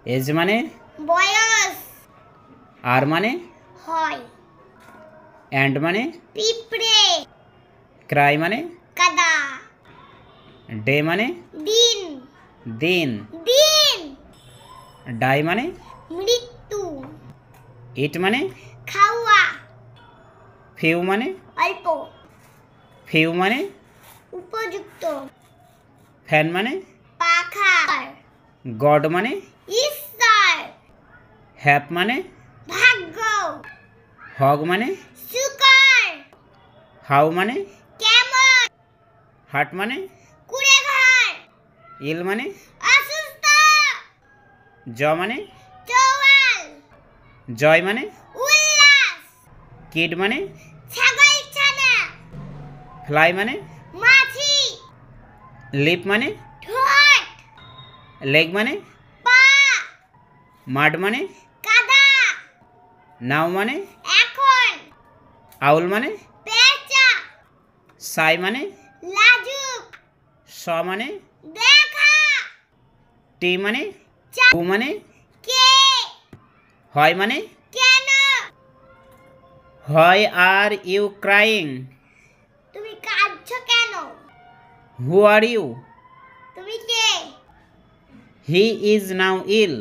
age মানে বয়স, আর মানে হয়, অ্যান্ড মানে পিঁপড়ে, ক্রাই মানে কাদা, ডে মানে দিন, দিন, দিন, ডাই মানে মৃত্যু, ইট মানে খাওয়া, ফিউ মানে অল্প, ফিউ মানে উপযুক্ত, ফ্যান মানে পাখা, গড মানে ঈশ্বর, হ্যাপ মানে ভাগ্য, হগ মানে শুকর, হাউ মানে কেমন, হাট মানে কুড়ে ঘর, ইল মানে অসুস্থ, জ মানে চৌয়াল, জয় মানে উল্লাস, কিড মানে ছাগল ছানা, ফ্লাই মানে মাছি, লিপ মানে ঠোঁট, লেগ মানে পা, মাড মানে কাদা, নাও মানে এখন, আউল মানে পেঁচা, সাই মানে লাজুক, স মানে দেখা, টি মানে চা, হু মানে কে, হয় মানে কেন, হয় আর ইউ ক্রাইং, তুমি কাঁদছো কেন, হু আর ইউ, তুমি কে, হি ইজ নাও ইল,